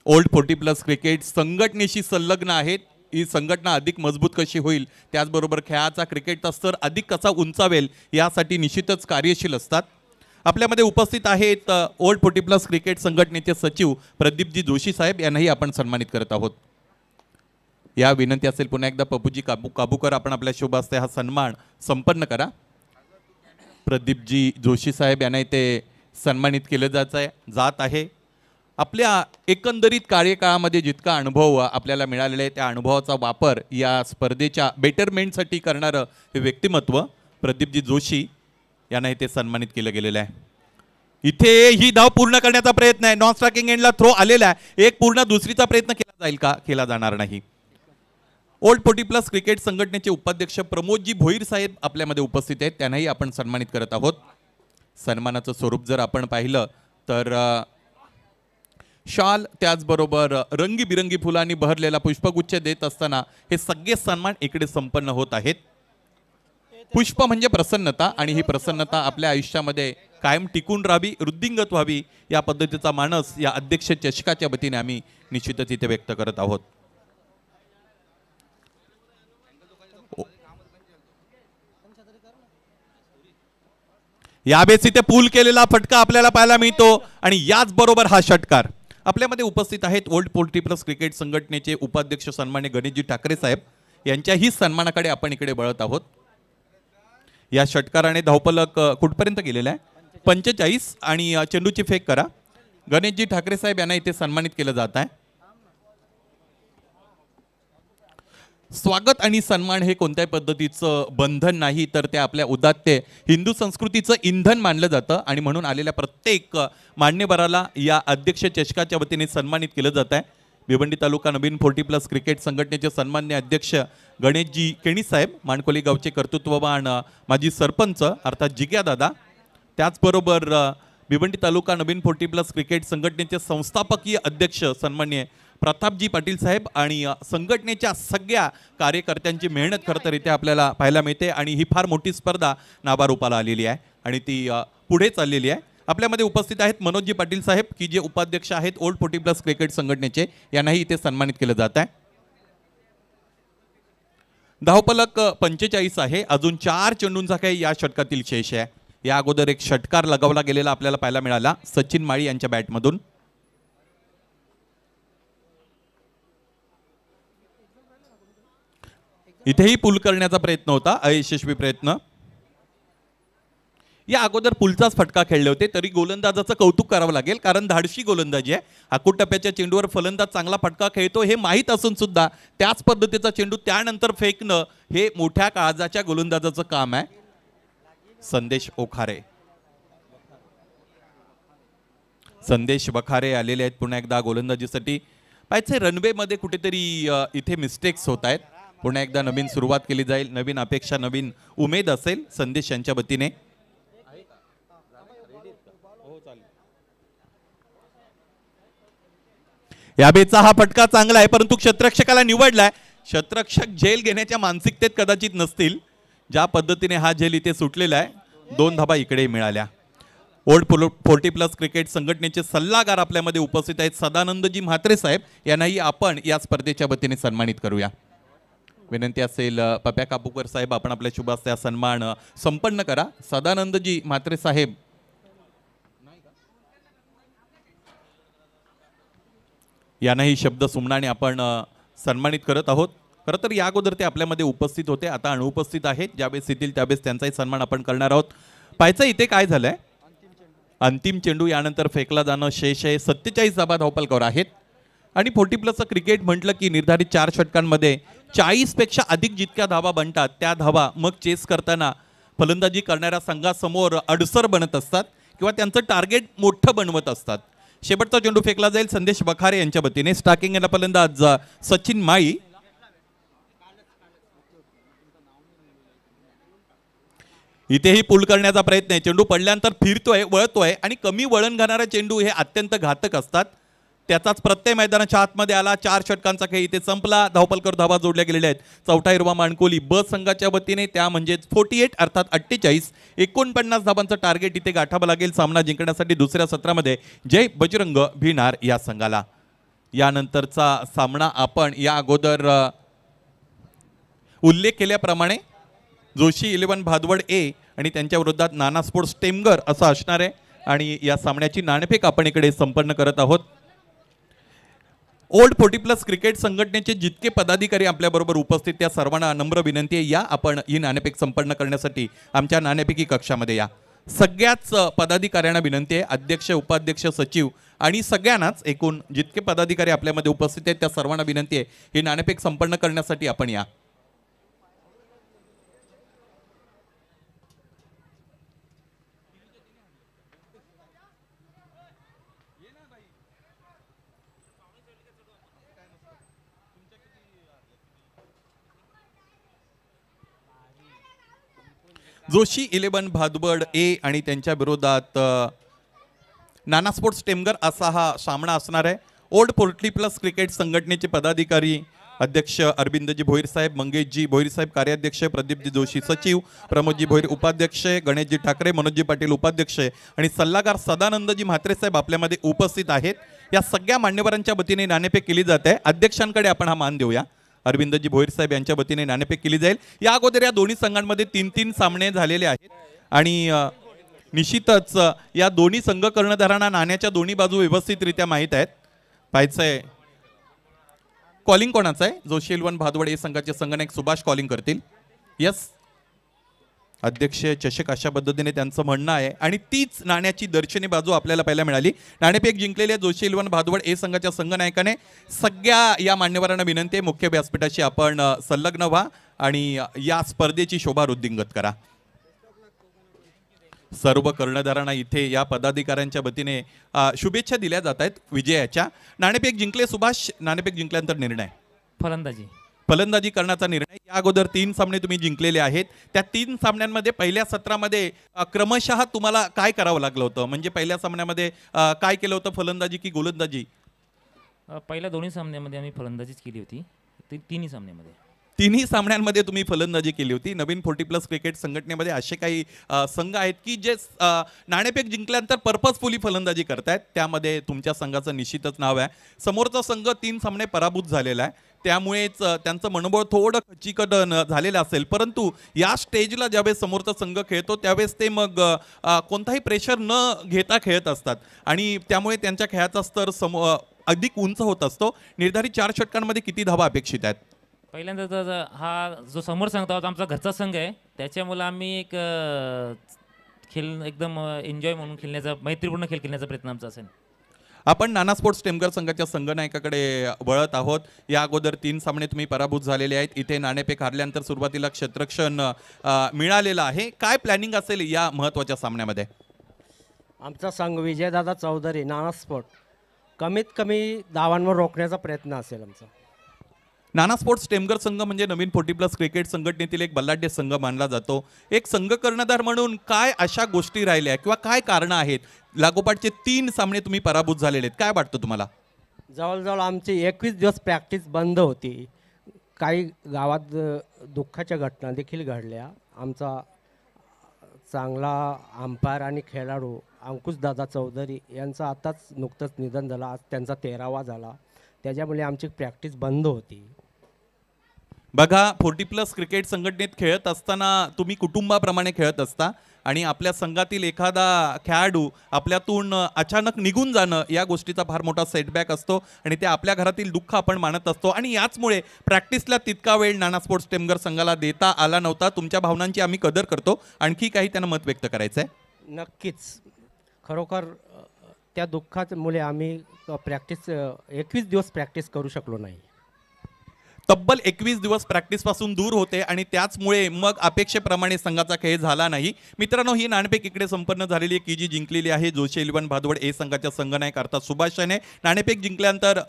ओल्ड 40+ क्रिकेट संघटनेशी संलग्न आहेत. ही संघटना अधिक मजबूत कशी होईल, त्याचबरोबर खेळाचा क्रिकेटचा स्तर अधिक कसा उंचावेल यासाठी निश्चितच कार्यशील असतात. आपल्यामध्ये उपस्थित आहेत ओल्ड 40+ क्रिकेट संघटनेचे सचिव प्रदीपजी जोशी साहेब. यांनाही आपण सन्मानित करत आहोत. या विनंती असेल पुन्हा एकदा पप्पूजी काबूकर, आपण आपल्या शुभ हस्ते हा सन्मान संपन्न करा. प्रदीपजी जोशी साहेब यांना इथे सन्मानित केलं जात आहे. आपल्या एकंदरीत कार्यकाळामध्ये जितका अनुभव आपल्याला मिळालेला आहे त्या अनुभवाचा वापर या स्पर्धेच्या बेटरमेंटसाठी करणारं हे व्यक्तिमत्व प्रदीपजी जोशी यांना इथे सन्मानित केलं गेलेलं आहे. इथे ही धाव पूर्ण करण्याचा प्रयत्न आहे. नॉन स्ट्रायकिंग एंडला थ्रो आलेला आहे. एक पूर्ण दुसरीचा प्रयत्न केला जाईल का? केला जाणार नाही. ओल्ड 40+ क्रिकेट संघटनेचे उपाध्यक्ष प्रमोदजी भोईर साहेब आपल्यामध्ये उपस्थित आहेत. त्यांनाही आपण सन्मानित करत आहोत. सन्मानाचं स्वरूप जर आपण पाहिलं तर शाल, त्याचबरोबर रंगीबिरंगी फुलांनी बहरलेला पुष्पगुच्छ देत असताना हे सगळे सन्मान इकडे संपन्न होत आहेत. पुष्प म्हणजे प्रसन्नता आणि ही प्रसन्नता आपल्या आयुष्यामध्ये कायम टिकून राहावी, वृद्धिंगत व्हावी या पद्धतीचा मानस या अध्यक्ष चषकाच्या वतीने आम्ही निश्चितच इथे व्यक्त करत आहोत. यावेळेस इथे पूल केलेला फटका आपल्याला पाहायला मिळतो आणि याचबरोबर हा षटकार. आपल्यामध्ये उपस्थित आहेत ओल्ड 40+ क्रिकेट संघटनेचे उपाध्यक्ष सन्मान्य गणेशजी ठाकरे साहेब. यांच्याही सन्मानाकडे आपण इकडे वळत आहोत. या षटकाराने धावफलक कुठपर्यंत गेलेला आहे? 45 आणि चेंडूची फेक करा. गणेशजी ठाकरे साहेब यांना इथे सन्मानित केलं जात आहे. स्वागत आणि सन्मान हे कोणत्याही पद्धतीचं बंधन नाही, तर ते आपल्या उदात्त हिंदू संस्कृतीचं इंधन मानलं जातं आणि म्हणून आलेल्या प्रत्येक मान्यवराला या अध्यक्ष चषकाच्या वतीने सन्मानित केलं जात आहे. भिवंडी तालुका नवीन 40+ क्रिकेट संघटनेचे सन्मान्य अध्यक्ष गणेशजी केणी साहेब, माणकोली गावचे कर्तृत्ववान माजी सरपंच अर्थात जिग्या दादा, त्याचबरोबर भिवंडी तालुका नवीन 40+ क्रिकेट संघटनेचे संस्थापकीय अध्यक्ष सन्मान्य प्रतापजी पाटील साहेब आणि संघटनेच्या सगळ्या कार्यकर्त्यांची मेहनत खरं तर इथे आपल्याला पाहायला मिळते आणि ही फार मोठी स्पर्धा नावारूपाला आलेली आहे आणि ती पुढे चाललेली आहे. आपल्यामध्ये उपस्थित आहेत मनोजजी पाटील साहेब की जे उपाध्यक्ष आहेत ओल्ड 40+ क्रिकेट संघटनेचे, यांनाही इथे सन्मानित केलं जात आहे. धावफलक 45 आहे. अजून 4 चेंडूंचा काही या षटकातील शेष आहे. या अगोदर एक षटकार लगावला गेलेला आपल्याला पाहायला मिळाला सचिन माळी यांच्या बॅटमधून. इथेही पूल करण्याचा प्रयत्न होता, अयशस्वी प्रयत्न. या अगोदर पुलचाच फटका खेळले होते, तरी गोलंदाजाचं कौतुक करावं लागेल कारण धाडशी गोलंदाजी आहे. हाकूट टप्प्याच्या चेंडूवर फलंदाज चांगला फटका खेळतो हे माहीत असून सुद्धा त्याच पद्धतीचा चेंडू त्यानंतर फेकणं हे मोठ्या काळजाच्या गोलंदाजाचं काम आहे. संदेश ओखारे, संदेश वखारे आलेले आहेत पुन्हा एकदा गोलंदाजीसाठी. पाहिजे रनवे मध्ये कुठेतरी इथे मिस्टेक्स होत आहेत. पुन्हा एकदा नवीन सुरुवात केली जाईल, नवीन अपेक्षा, नवीन उमेद असेल संदेश यांच्या वतीने. या बेचा हा फटका चांगला आहे परंतु क्षेत्ररक्षकाला निवडलाय. क्षेत्ररक्षक झेल घेण्याच्या मानसिकतेत कदाचित नसतील, ज्या पद्धतीने हा झेल इथे सुटलेला आहे. 2 धाबा इकडे मिळाल्या. ओल्ड 40+ क्रिकेट संघटनेचे सल्लागार आपल्यामध्ये उपस्थित आहेत सदानंदजी म्हात्रे साहेब, यांनाही आपण या स्पर्धेच्या वतीने सन्मानित करूया. विनंती असेल पप्या कापूकर साहेब आपण आपल्या शुभ हस्ते सन्मान संपन्न करा. सदानंदजी म्हात्रे साहेब यांनाही शब्द सुमनाने आपण सन्मानित करत आहोत. खरं तर या अगोदर ते आपल्यामध्ये उपस्थित होते, आता अनुपस्थित आहेत. ज्यावेळेस येतील त्यावेळेस त्यांचाही सन्मान आपण करणार आहोत. पाहायचं इथे काय झालंय, अंतिम चेंडू यानंतर फेकला जाणं शेष आहे. 47 धाबा धावफलकावर आहेत आणि 40+ क्रिकेट म्हटलं की निर्धारित 4 षटकांमध्ये 40 पेक्षा अधिक जितक्या धावा बनतात त्या धावा मग चेस करताना फलंदाजी करणाऱ्या संघासमोर अडसर बनत असतात किंवा त्यांचं टार्गेट मोठं बनवत असतात. शेवटचा चेंडू फेकला जाईल संदेश वखारे यांच्या वतीने. स्टार्किंग याला फलंदाज सचिन माळी. इथेही पूल करण्याचा प्रयत्न आहे. चेंडू पडल्यानंतर फिरतोय, वळतोय आणि कमी वळण घालणारे चेंडू हे अत्यंत घातक असतात. त्याचाच प्रत्यय मैदानाच्या आतमध्ये आला. 4 षटकांचा खेळ इथे संपला. धावफलकावर धावा जोडल्या गेलेल्या आहेत. चौथा हिरवा मानकोली ब संघाच्या वतीने, त्या म्हणजे 48 अर्थात 48 49 धावांचं टार्गेट इथे गाठावं लागेल सामना जिंकण्यासाठी दुसऱ्या सत्रामध्ये. जय बजरंग भिनार या संघाला. यानंतरचा सामना आपण या अगोदर उल्लेख केल्याप्रमाणे जोशी 11 भादवड ए आणि त्यांच्या विरोधात नाना स्पोर्ट्स टेमगर असं असणार आहे आणि या सामन्याची नाणेफेक आपण इकडे संपन्न करत आहोत. ओल्ड 40+ क्रिकेट संघटनेचे जितके पदाधिकारी आपल्याबरोबर उपस्थित त्या सर्वांना नम्र विनंती आहे, या आपण ही नाणेफेक संपन्न करण्यासाठी आमच्या नाणेफेकी कक्षामध्ये या. सगळ्याच पदाधिकाऱ्यांना विनंती आहे, अध्यक्ष, उपाध्यक्ष, सचिव आणि सगळ्यांनाच एकूण जितके पदाधिकारी आपल्यामध्ये उपस्थित आहेत त्या सर्वांना विनंती आहे ही नाणेफेक संपन्न करण्यासाठी आपण या. जोशी 11 भादवड ए आणि त्यांच्या विरोधात नाना स्पोर्ट्स टेमगर असा हा सामना असणार आहे. ओल्ड 40+ क्रिकेट संघटनेचे पदाधिकारी अध्यक्ष अरविंदजी भोईर साहेब, मंगेशजी भोईर साहेब कार्याध्यक्ष, प्रदीपजी जोशी सचिव, प्रमोदजी भोईर उपाध्यक्ष, गणेशजी ठाकरे, मनोजजी पाटील उपाध्यक्ष आणि सल्लागार सदानंदजी म्हात्रे साहेब आपल्यामध्ये उपस्थित आहेत. या सगळ्या मान्यवरांच्या वतीने नाणेफेक केली जाते. अध्यक्षांकडे आपण हा मान देऊया. अरविंदजी भोईर साहेब यांच्या वतीने नाणेफेक केली जाईल. या अगोदर या दोन्ही संघांमध्ये 3-3 सामने झालेले आहेत आणि निश्चितच या दोन्ही संघ कर्णधारांना नाण्याच्या दोन्ही बाजू व्यवस्थितरित्या माहीत आहेत. पाहायचंय कॉलिंग कोणाचं आहे. जोशी 11 भादवड ए संघाचे संघनायक सुभाष कॉलिंग करतील. यस, अध्यक्ष चषक अशा पद्धतीने त्यांचं म्हणणं आहे आणि तीच नाण्याची दर्शनी बाजू आपल्याला पाहायला मिळाली. नाणेफेक जिंकलेल्या जोशी 11 भादवड ए संघाच्या संघनायकाने सगळ्या या मान्यवरांना विनंती आहे मुख्य व्यासपीठाशी आपण संलग्न व्हा आणि या स्पर्धेची शोभा वृद्धिंगत करा. सर्व कर्णधारांना इथे या पदाधिकाऱ्यांच्या वतीने शुभेच्छा दिल्या जात आहेत विजयाच्या. नाणेफेक जिंकले सुभाष. नाणेफेक जिंकल्यानंतर निर्णय फलंदाजी करण्याचा निर्णय. या अगोदर 3 सामने तुम्ही जिंकलेले आहेत. त्या 3 सामन्यांमध्ये पहिल्या सत्रामध्ये क्रमशः तुम्हाला काय करावं लागलं होतं, म्हणजे पहिल्या सामन्यामध्ये काय केलं होतं, फलंदाजी की गोलंदाजी? पहिल्या दोन्ही सामन्यामध्ये आम्ही फलंदाजीच केली होती, तिन्ही सामन्यामध्ये. तिन्ही सामन्यांमध्ये तुम्ही फलंदाजी केली होती. नवीन 40+ क्रिकेट संघटनेमध्ये असे काही संघ आहेत की जे नाणेफेक जिंकल्यानंतर पर्पजफुली फलंदाजी करतायत. त्यामध्ये तुमच्या संघाचं निश्चितच नाव आहे. समोरचा संघ 3 सामने पराभूत झालेला आहे, त्यामुळेच त्यांचं मनोबळ थोडं खच्चीकट झालेलं असेल. परंतु या स्टेजला ज्यावेळेस समोरचा संघ खेळतो त्यावेळेस ते मग कोणताही प्रेशर न घेता खेळत असतात आणि त्यामुळे त्यांच्या खेळाचा स्तर अधिक उंच होत असतो. निर्धारित 4 षटकांमध्ये किती धावा अपेक्षित आहेत? पहिल्यांदा तर हा जो समोर सांगता होता आमचा घरचा संघ आहे, त्याच्यामुळे आम्ही एक खेळ एकदम एन्जॉय म्हणून खेळण्याचा, मैत्रीपूर्ण खेळ खेळण्याचा प्रयत्न आमचा असेल. आपण नाना स्पोर्ट्स टेमघर संघाच्या संघनायकाकडे वळत आहोत. या अगोदर 3 सामने तुम्ही पराभूत झालेले आहेत. इथे नाणेफेक हारल्यानंतर सुरुवातीला क्षेत्ररक्षण मिळालेलं आहे. काय प्लॅनिंग असेल या महत्त्वाच्या सामन्यामध्ये? आमचा संघ विजयदादा चौधरी नाना स्पोर्ट कमीत कमी धावांवर रोखण्याचा प्रयत्न असेल आमचा. नाना स्पोर्ट्स टेमघर संघ म्हणजे नवीन 40+ क्रिकेट संघटनेतील एक बलाढ्य संघ मानला जातो. एक संघ कर्णधार म्हणून काय अशा गोष्टी राहिल्या किंवा काय कारणं आहेत? लागोपाठचे 3 सामने तुम्ही पराभूत झालेले आहेत, काय वाटतं तुम्हाला? जवळजवळ आमची 21 दिवस प्रॅक्टिस बंद होती. काही गावात दुःखाच्या घटना देखील घडल्या. आमचा चांगला अंपायर आणि खेळाडू अंकुशदादा चौधरी यांचं आताच नुकतंच निधन झालं. आज त्यांचा 13वा झाला. त्याच्यामुळे आमची प्रॅक्टिस बंद होती. बघा, 40+ क्रिकेट संघटनेत खेळत असताना तुम्ही कुटुंबाप्रमाणे खेळत असता आणि आपल्या संघातील एखादा खेळाडू आपल्यातून अचानक निघून जाणं या गोष्टीचा फार मोठा सेटबॅक असतो आणि ते आपल्या घरातील दुःख आपण मानत असतो आणि याचमुळे प्रॅक्टिसला तितका वेळ नाना स्पोर्ट्स टेमघर संघाला देता आला नव्हता. तुमच्या भावनांची आम्ही कदर करतो. आणखी काही त्यांना मत व्यक्त करायचं आहे? नक्कीच, खरोखर त्या दुःखामुळे आम्ही प्रॅक्टिस 21 दिवस प्रॅक्टिस करू शकलो नाही. तब्बल 21 दिवस प्रॅक्टिसपासून दूर होते आणि त्याचमुळे मग अपेक्षेप्रमाणे संघाचा खेळ झाला नाही. मित्रांनो, ही नाणेफेक इकडे संपन्न झालेली आहे की जी जिंकलेली आहे जोशी 11 भादवड ए संघाच्या संघनायक अर्थात सुभाष शने. नाणेफेक जिंकल्यानंतर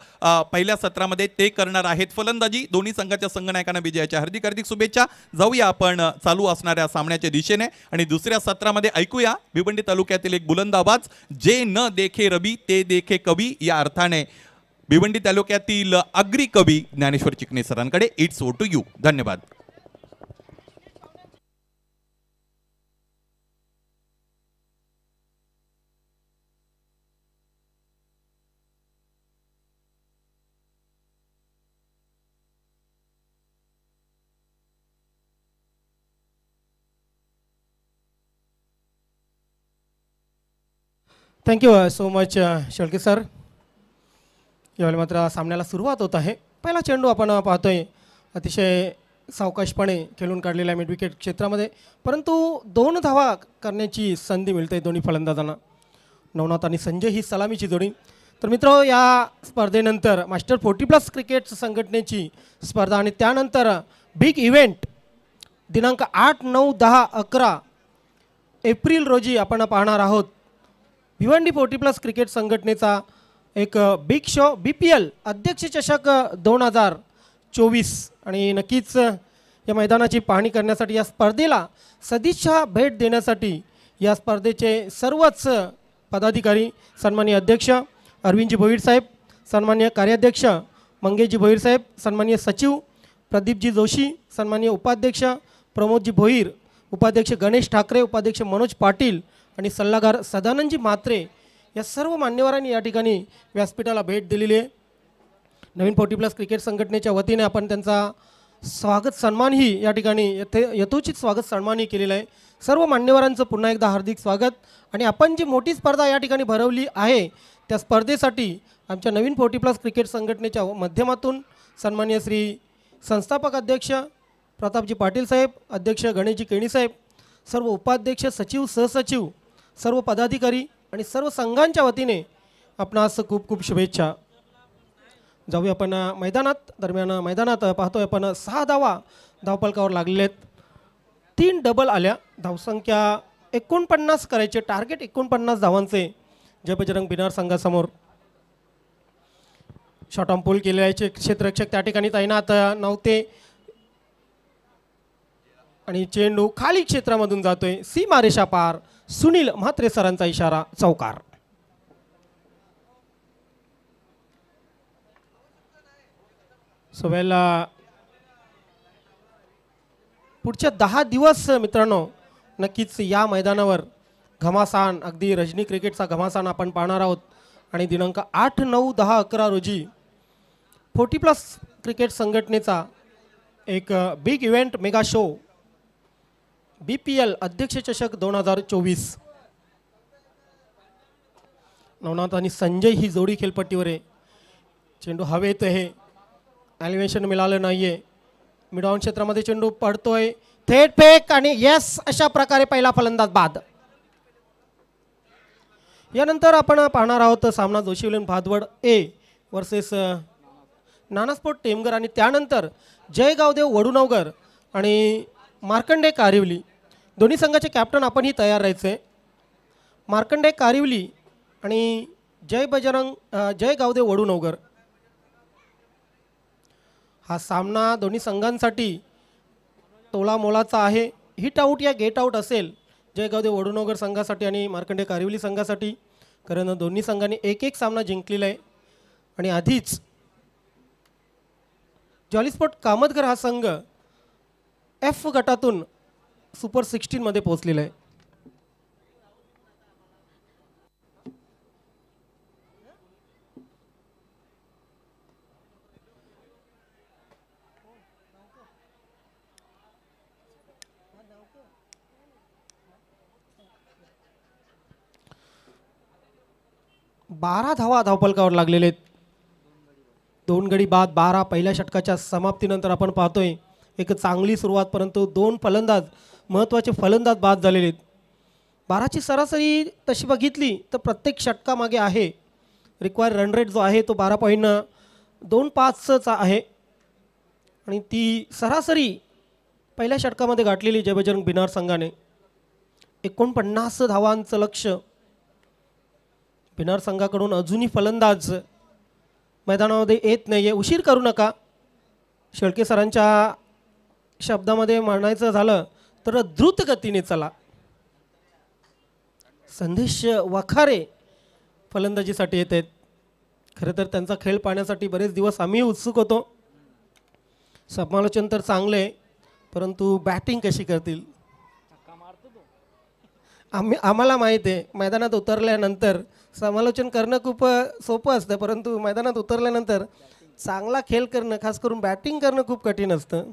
पहिल्या सत्रामध्ये ते करणार आहेत फलंदाजी. दोन्ही संघाच्या संघनायकांना विजयाच्या हार्दिक हार्दिक शुभेच्छा. जाऊया आपण चालू असणाऱ्या सामन्याच्या दिशेने आणि दुसऱ्या सत्रामध्ये ऐकूया भिवंडी तालुक्यातील एक बुलंद आवाज, जे न देखे रबी ते देखे कवी. या अर्थाने भिवंडी तालुक्यातील अग्री कवी ज्ञानेश्वर चिकणे सरांकडे. It's over to you. धन्यवाद. Thank you so much Shelke sir. यावेळी मात्र सामन्याला सुरुवात होत आहे. पहिला चेंडू आपण पाहतोय अतिशय सावकाशपणे खेळून काढलेल्या मिड विकेट क्षेत्रामध्ये, परंतु 2 धावा करण्याची संधी मिळते दोन्ही फलंदाजांना. नवनाथ आणि संजय ही सलामीची जोडी. तर मित्र, या स्पर्धेनंतर मास्टर 40+ क्रिकेट संघटनेची स्पर्धा आणि त्यानंतर बिग इव्हेंट दिनांक 8, 9, 10, 11 एप्रिल रोजी आपण पाहणार आहोत. भिवंडी 40+ क्रिकेट संघटनेचा एक बिग शो BPL अध्यक्ष चषक 2024 आणि नक्कीच या मैदानाची पाहणी करण्यासाठी, या स्पर्धेला सदिच्छा भेट देण्यासाठी या स्पर्धेचे सर्वच पदाधिकारी, सन्माननीय अध्यक्ष अरविंदजी भोईर साहेब, सन्माननीय कार्याध्यक्ष मंगेशजी भोईर साहेब, सन्माननीय सचिव प्रदीपजी जोशी, सन्माननीय उपाध्यक्ष प्रमोदजी भोईर, उपाध्यक्ष गणेश ठाकरे, उपाध्यक्ष मनोज पाटील आणि सल्लागार सदानंदजी म्हात्रे या सर्व मान्यवरांनी या ठिकाणी व्यासपीठाला भेट दिलेली आहे. नवीन 40+ क्रिकेट संघटनेच्या वतीने आपण त्यांचा स्वागत सन्मानही या ठिकाणी यथोचित स्वागत सन्मानही केलेला आहे. सर्व मान्यवरांचं पुन्हा एकदा हार्दिक स्वागत. आणि आपण जी मोठी स्पर्धा या ठिकाणी भरवली आहे त्या स्पर्धेसाठी आमच्या नवीन 40+ क्रिकेट संघटनेच्या माध्यमातून सन्माननीय श्री संस्थापक अध्यक्ष प्रतापजी पाटील साहेब, अध्यक्ष गणेशजी केणी साहेब, सर्व उपाध्यक्ष, सचिव, सहसचिव, सर्व पदाधिकारी आणि सर्व संघांच्या वतीने आपणास खूप खूप शुभेच्छा. जाऊया आपण मैदानात. दरम्यान मैदानात पाहतोय आपण 6 धावा धावफलकावर लागलेले आहेत. 3 डबल आल्या. धावसंख्या 49 करायचे, टार्गेट 49 धावांचे जय बजरंग बिनार संघासमोर. शॉर्ट ऑन पूल केलेले क्षेत्ररक्षक त्या ठिकाणी तैनात नव्हते आणि चेंडू खाली क्षेत्रामधून जातोय. सीमारेषा पार. सुनील म्हात्रे सरांचा इशारा, चौकार. सो वेल पुढच्या 10 दिवस मित्रांनो नक्कीच या मैदानावर घमासान, अगदी रजनी क्रिकेटचा घमासान आपण पाहणार आहोत. आणि दिनांक 8, 9, 10, 11 रोजी 40+ क्रिकेट संघटनेचा एक big event mega show BPL अध्यक्ष चषक 2024. नवनाथ आणि संजय ही जोडी खेळपट्टीवर आहे. चेंडू हवेत आहे, ॲलिव्हेशन मिळालं नाही आहे. मिडऑन क्षेत्रामध्ये चेंडू पडतोय, थेट फेक आणि यस, अशा प्रकारे पहिला फलंदाज बाद. यानंतर आपण पाहणार आहोत सामना जोशीवलीन भादवड A वर्सेस नानास्पोर्ट टेमगर. आणि त्यानंतर जयगावदेव वडुनवगर आणि मार्कंडे कारिवली दोन्ही संघाचे कॅप्टन आपणही तयार राहायचे. मार्कंडे कारिवली आणि जयगावदेव वडुनवगर हा सामना दोन्ही संघांसाठी तोला मोलाचा आहे. हिट आऊट या गेट आऊट असेल जयगावदेव वडुनवगर संघासाठी आणि मार्कंडे कारिवली संघासाठी, कारण दोन्ही संघांनी एक सामना जिंकलेला आहे. आणि आधीच जॉलीस्पोर्ट कामतघर हा संघ F गटातून सुपर 16 मध्ये पोहोचलेला आहे. बारा धावा धावफलकावर लागलेले आहेत. 2 गडी बाद 12. पहिल्या षटकाच्या समाप्तीनंतर आपण पाहतोय एक चांगली सुरुवात, परंतु 2 फलंदाज महत्त्वाचे फलंदाज बाद झालेले आहेत. 12ची सरासरी तशी बघितली तर प्रत्येक षटकामागे आहे. रिक्वायर रन रेट जो आहे तो 12.25चा आहे. आणि ती सरासरी पहिल्या षटकामध्ये गाठलेली जय बजरंग बिनार संघाने. 49 धावांचं लक्ष बिनार संघाकडून. अजूनही फलंदाज मैदानामध्ये येत नाही आहे. उशीर करू नका. शेळके सरांच्या शब्दामध्ये म्हणायचं झालं तर द्रुत गतीने चला. संदेश वखारे फलंदाजीसाठी येत आहेत. खरं तर त्यांचा खेळ पाहण्यासाठी बरेच दिवस आम्ही उत्सुक होतो. समालोचन तर चांगलं आहे, परंतु बॅटिंग कशी करतील आम्हाला माहीत आहे. मैदानात उतरल्यानंतर समालोचन करणं खूप सोपं असतं, परंतु मैदानात उतरल्यानंतर चांगला खेळ करणं, खास करून बॅटिंग करणं खूप कठीण असतं.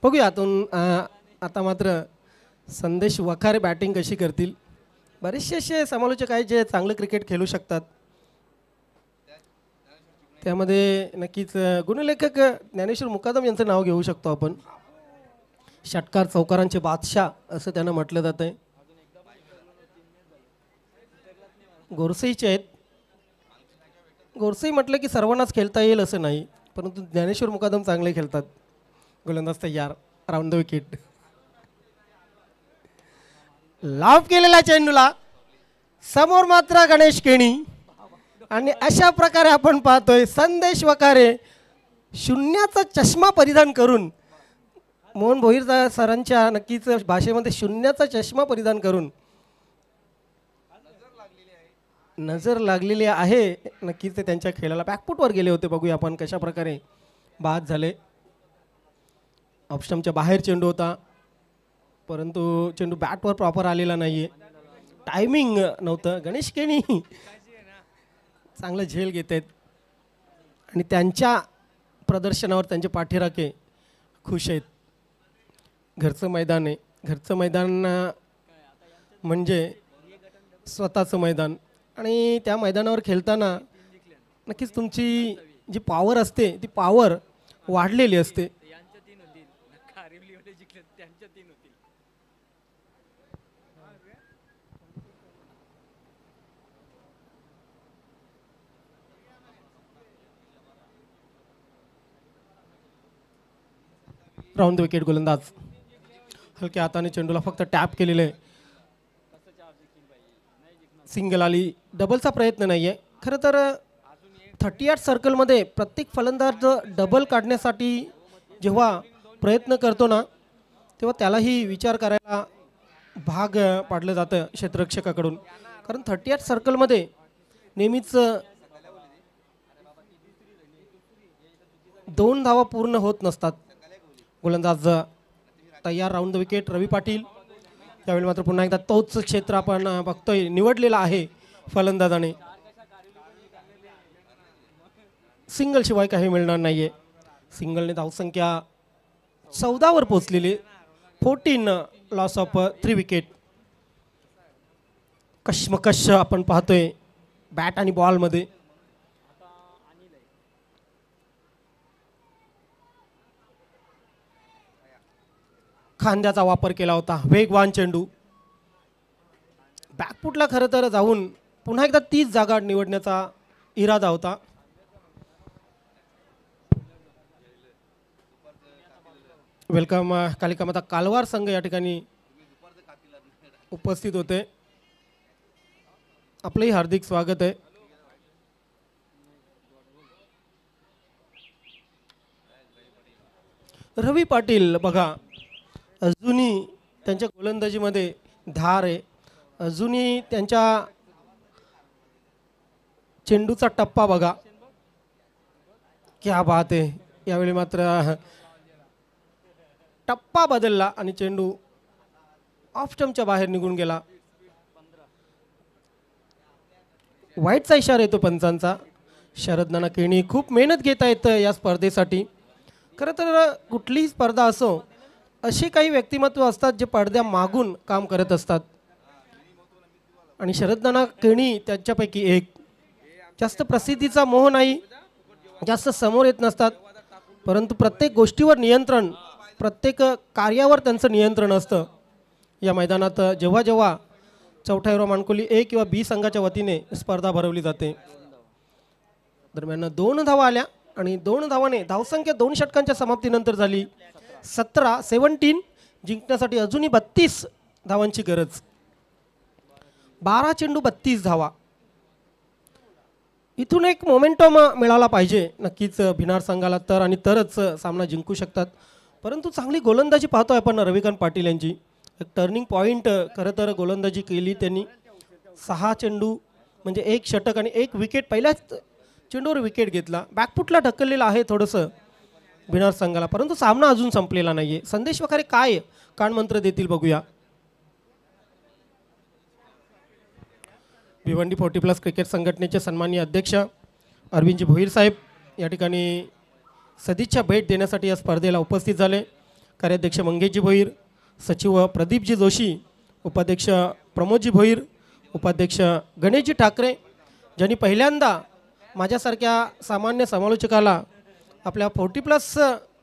बघूया आतून आता मात्र संदेश वखारे बॅटिंग कशी करतील. बरेचसे असे समालोचक आहेत जे चांगलं क्रिकेट खेळू शकतात. त्यामध्ये नक्कीच गुणलेखक ज्ञानेश्वर मुकादम यांचं नाव घेऊ शकतो आपण. षटकार चौकारांचे बादशाह असं त्यांना म्हटलं जातं आहे. गोरसेचे आहेत. गोरसे म्हटलं की सर्वांनाच खेळता येईल असं नाही, परंतु ज्ञानेश्वर मुकादम चांगले खेळतात. गोलंदाज तयार, राऊंड द विकेट. लाभ केलेला चेंडूला समोर मात्र गणेश केणी. आणि अशा प्रकारे आपण पाहतोय संदेश वखारे शून्याचा चष्मा परिधान करून, मोहन भोईर सरांच्या नक्कीच भाषेमध्ये शून्याचा चष्मा परिधान करून नजर लागलेली आहे. नक्कीच ते त्यांच्या खेळाला बॅकफुटवर गेले होते. बघूया आपण कशा प्रकारे बाद झाले. ऑप्शनच्या बाहेर चेंडू होता, परंतु चेंडू बॅटवर प्रॉपर आलेला नाही आहे. टायमिंग नव्हतं. गणेश केणी चांगलं झेल घेत आहेत आणि त्यांच्या प्रदर्शनावर त्यांचे पाठीराखे खुश आहेत. घरचं मैदान आहे. घरचं मैदान म्हणजे स्वतःचं मैदान, आणि त्या मैदानावर खेळताना नक्कीच तुमची जी पॉवर असते ती पॉवर वाढलेली असते. Round the wicket. गोलंदाज हलक्या हाताने चेंडूला फक्त टॅप केलेले. सिंगल आली. डबलचा प्रयत्न नाही आहे. खरं तर 38 सर्कलमध्ये प्रत्येक फलंदाज डबल काढण्यासाठी जेव्हा प्रयत्न करतो ना, तेव्हा त्यालाही विचार करायला भाग पाडलं जातं क्षेत्ररक्षकाकडून. कारण 38 सर्कलमध्ये नेहमीच 2 धावा पूर्ण होत नसतात. गोलंदाज तयार, राऊंड द विकेट रवी पाटील. यावेळी मात्र पुन्हा एकदा तोच क्षेत्र आपण बघतोय निवडलेला आहे फलंदाजाने. सिंगल शिवाय काही मिळणार नाहीये. सिंगलने धावसंख्या 14 वर पोहोचलेली. 14 लॉस ऑफ 3 विकेट. कश्मकश आपण पाहतोय बॅट आणि बॉलमध्ये. खांद्याचा वापर केला होता. वेगवान चेंडू बॅकफुटला खरं तर जाऊन पुन्हा एकदा 30 जागा निवडण्याचा इरादा होता. वेलकम कालिका माता कालवार संघ या ठिकाणी उपस्थित होते. आपलंही हार्दिक स्वागत आहे. रवी पाटील बघा अजूनही त्यांच्या गोलंदाजीमध्ये धार आहे. अजूनही त्यांच्या चेंडूचा टप्पा बघा, क्या बात आहे. यावेळी मात्र टप्पा बदलला आणि चेंडू ऑफ स्टंपच्या बाहेर निघून गेला. वाईटचा इशारा येतो पंचांचा. शरद नाना केणी खूप मेहनत घेत आहेत या स्पर्धेसाठी. खरं तर कुठलीही स्पर्धा असो, असे काही व्यक्तिमत्व असतात जे पडद्या मागून काम करत असतात आणि शरद नाना केणी त्यांच्यापैकी एक. जास्त प्रसिद्धीचा मोह नाही, जास्त समोर येत नसतात, परंतु प्रत्येक गोष्टीवर नियंत्रण, प्रत्येक कार्यावर त्यांचं नियंत्रण असतं. या मैदानात जेव्हा जेव्हा चौथायरो मानकोली ए किंवा बी संघाच्या वतीने स्पर्धा भरवली जाते. दरम्यान 2 धावा आल्या आणि 2 धावाने धावसंख्या 2 षटकांच्या समाप्तीनंतर झाली 17 जिंकण्यासाठी अजूनही 32 धावांची गरज. 12 चेंडू 32 धावा. इथून एक मोमेंटम मिळाला पाहिजे नक्कीच भिनार संघाला, तर आणि तरच सामना जिंकू शकतात. परंतु चांगली गोलंदाजी पाहतोय आपण रविकांत पाटील यांची. एक टर्निंग पॉईंट खरं तर गोलंदाजी केली त्यांनी. 6 चेंडू म्हणजे 1 षटक आणि 1 विकेट. पहिल्याच चेंडूवर विकेट घेतला. बॅकफुटला ढकललेलं आहे थोडंसं भिनार संघाला, परंतु सामना अजून संपलेला नाहीये. संदेश वखारे काय कानमंत्र देतील बघूया. भिवंडी 40+ क्रिकेट संघटनेचे सन्माननीय अध्यक्ष अरविंदजी भोईर साहेब या ठिकाणी सदिच्छा भेट देण्यासाठी या स्पर्धेला उपस्थित झाले. कार्याध्यक्ष मंगेशजी भोईर, सचिव प्रदीपजी जोशी, उपाध्यक्ष प्रमोदजी भोईर, उपाध्यक्ष गणेशजी ठाकरे, ज्यांनी पहिल्यांदा माझ्यासारख्या सामान्य समालोचकाला आपल्या 40+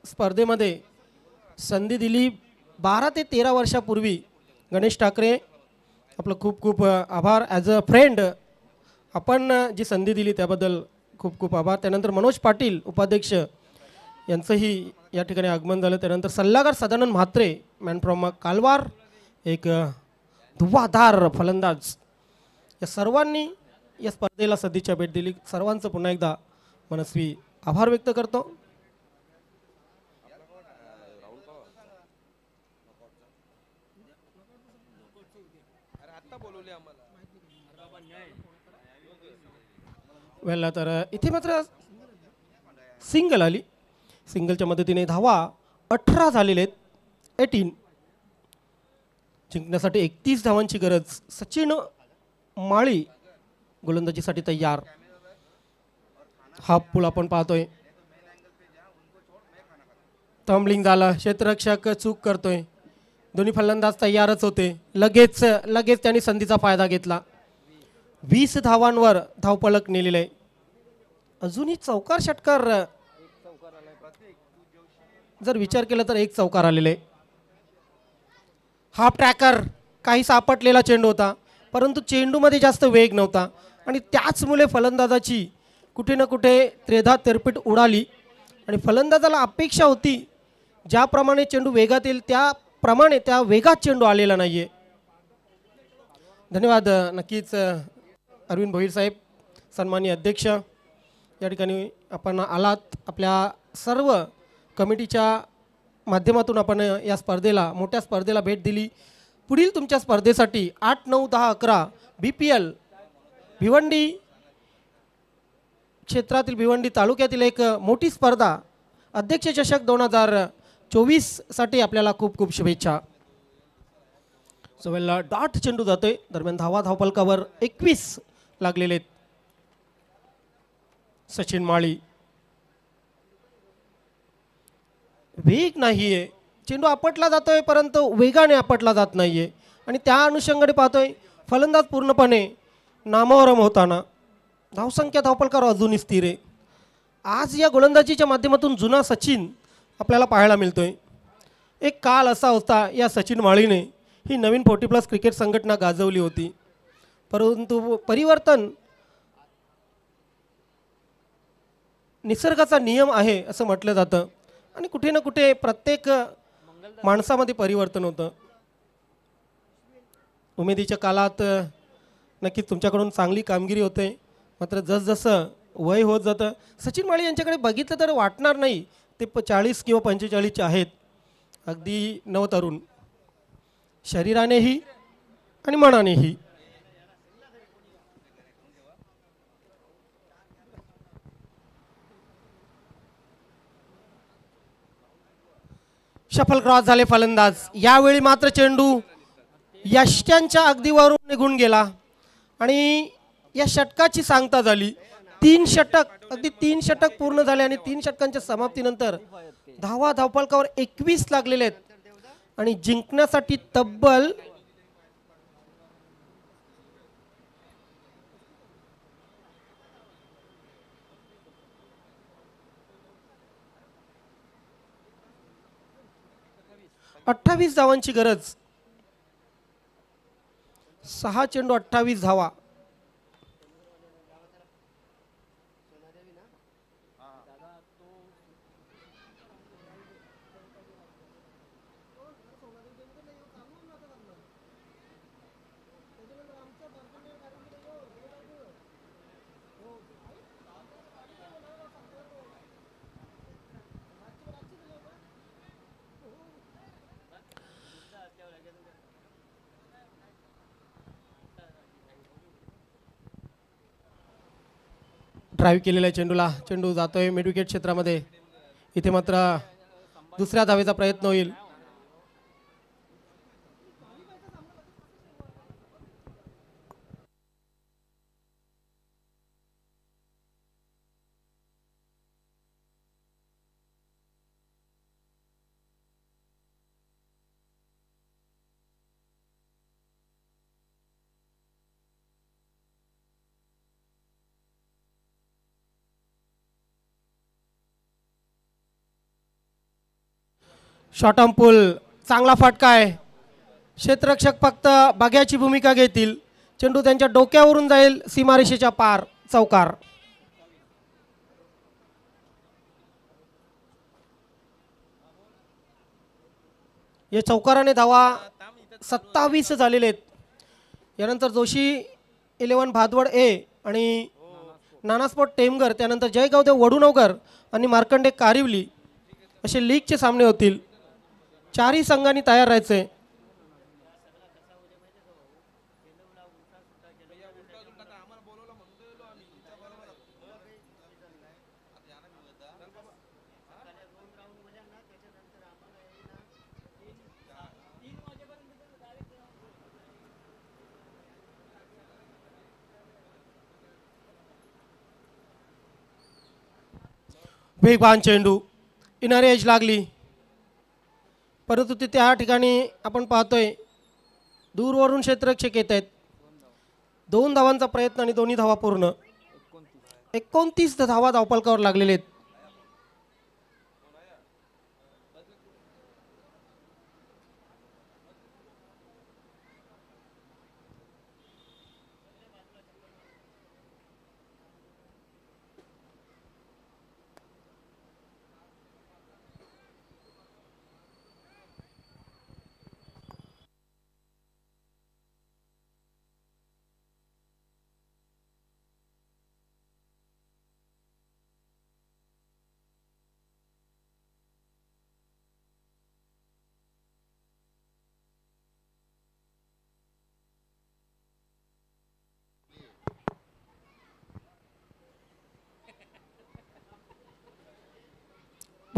स्पर्धेमध्ये संधी दिली 12 ते 13 वर्षापूर्वी. गणेश ठाकरे आपलं खूप खूप आभार. ॲज अ फ्रेंड आपण जी संधी दिली त्याबद्दल खूप खूप आभार. त्यानंतर मनोज पाटील उपाध्यक्ष यांचंही या ठिकाणी आगमन झालं. त्यानंतर सल्लागार सदानंद म्हात्रे, मॅन फ्रॉम कालवार, एक धुव्वाधार फलंदाज. या सर्वांनी या स्पर्धेला सदिच्छा भेट दिली. सर्वांचं पुन्हा एकदा मनस्वी आभार व्यक्त करतो. वेळेला तर इथे मात्र सिंगल आली. सिंगलच्या मदतीने धावा 18 झालेले आहेत. 18 जिंकण्यासाठी 31 धावांची गरज. सचिन माळी गोलंदाजीसाठी तयार. हाफ पूल आपण पाहतोय. टम्बलिंग झाला. क्षेत्ररक्षक चूक करतोय. दोन्ही फलंदाज तयारच होते. लगेच त्यांनी संधीचा फायदा घेतला. 20 धावांवर धावपळक नेलेलं आहे. अजूनही चौकार षटकार जर विचार केला तर 1 चौकार आलेले आहे. हाफ ट्रॅकर काही सापटलेला चेंडू होता, परंतु चेंडूमध्ये जास्त वेग नव्हता आणि त्याचमुळे फलंदाजाची कुठे ना कुठे त्रेधा तेरपीट उडाली आणि फलंदाजाला अपेक्षा होती ज्याप्रमाणे चेंडू वेगात येईल त्याप्रमाणे त्या वेगात चेंडू आलेला नाहीये. धन्यवाद. नक्कीच अरविंद भोईर साहेब, सन्माननीय अध्यक्ष, या ठिकाणी आपण आलात. आपल्या सर्व कमिटीच्या माध्यमातून आपण या स्पर्धेला, मोठ्या स्पर्धेला भेट दिली. पुढील तुमच्या स्पर्धेसाठी 8, 9, 10, 11 BPL भिवंडी क्षेत्रातील भिवंडी तालुक्यातील एक मोठी स्पर्धा अध्यक्ष चषक 2024साठी आपल्याला खूप खूप शुभेच्छा. सवेला डॉट चेंडू जातोय. दरम्यान धावफलकावर 21 लागलेले आहेत. सचिन माळी वेग नाहीये. चेंडू आपटला जातोय परंतु वेगाने आपटला जात नाहीये आणि त्या अनुषंगाने पाहतोय फलंदाज पूर्णपणे नामोहरम होताना. धावसंख्या धावफलकावर अजूनही स्थिर आहे. आज या गोलंदाजीच्या माध्यमातून जुना सचिन आपल्याला पाहायला मिळतोय. एक काल असा होता या सचिन माळीने ही नवीन 40+ क्रिकेट संघटना गाजवली होती, परंतु परिवर्तन निसर्गाचा नियम आहे असं म्हटलं जातं आणि कुठे ना कुठे प्रत्येक माणसामध्ये परिवर्तन होतं. उमेदीच्या काळात नक्कीच तुमच्याकडून चांगली कामगिरी होते, मात्र जसजसं वय होत जातं सचिन माळी यांच्याकडे बघितलं तर वाटणार नाही ते 40 किंवा 45चे आहेत. अगदी नवतरुण शरीरानेही आणि मनानेही. शफल क्रॉस झाले फलंदाज. यावेळी मात्र चेंडू यष्ट्यांच्या अगदी वरून निघून गेला आणि या षटकाची सांगता झाली. 3 षटक अगदी 3 षटक पूर्ण झाले आणि 3 षटकांच्या समाप्तीनंतर धावफलकावर 21 लागलेले आहेत आणि जिंकण्यासाठी तब्बल 28 धावांची गरज. 6 चेंडू 28 धावा. ड्राईव्ह केलेल्या चेंडू जातोय मिड विकेट क्षेत्रामध्ये. इथे मात्र दुसऱ्या धावेचा प्रयत्न होईल. शॉर्ट आर्म पुल चांगला फटका आहे. क्षेत्ररक्षक फक्त बघ्याची भूमिका घेतील. चेंडू त्यांच्या डोक्यावरून जाईल सीमारेषेच्या पार. चौकार. या चौकाराने धावा 27 झालेले आहेत. यानंतर जोशी 11 भादवड ए आणि नानास्पोर्ट टेमगर, त्यानंतर जयगावदेव वडुनवकर आणि मार्कंडे कारिवली असे लीगचे सामने होतील. 4ही संघांनी तयार राहायचे. वेगवान चेंडू इनर एज लागली, परंतु ते त्या ठिकाणी आपण पाहतोय दूरवरून क्षेत्ररक्षक येत आहेत. 2 धावांचा प्रयत्न आणि दोन्ही धावा पूर्ण. 29 धावा धावफलकावर लागलेले आहेत.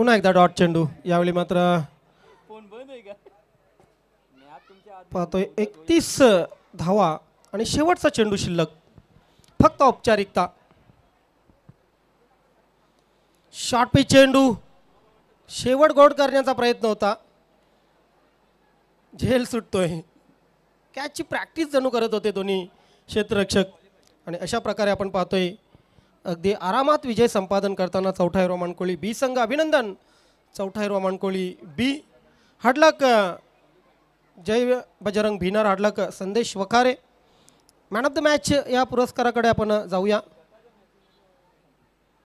पुन्हा एकदा डॉट चेंडू. यावेळी मात्र पाहतोय 31 धावा आणि शेवटचा चेंडू शिल्लक, फक्त औपचारिकता. शॉर्ट पिच चेंडू, शेवट गोड करण्याचा प्रयत्न होता, झेल सुटतोय. कॅचची प्रॅक्टिस जणू करत होते दोन्ही क्षेत्ररक्षक. आणि अशा प्रकारे आपण पाहतोय अगदी आरामात विजय संपादन करताना चौथा हिरवा मानकोळी बी संघ. अभिनंदन चौथा हिरवा मानकोळी बी. हाडलक जय बजरंग भीनर, हाडलक संदेश Wakhare. Man of the match या पुरस्काराकडे आपण जाऊया.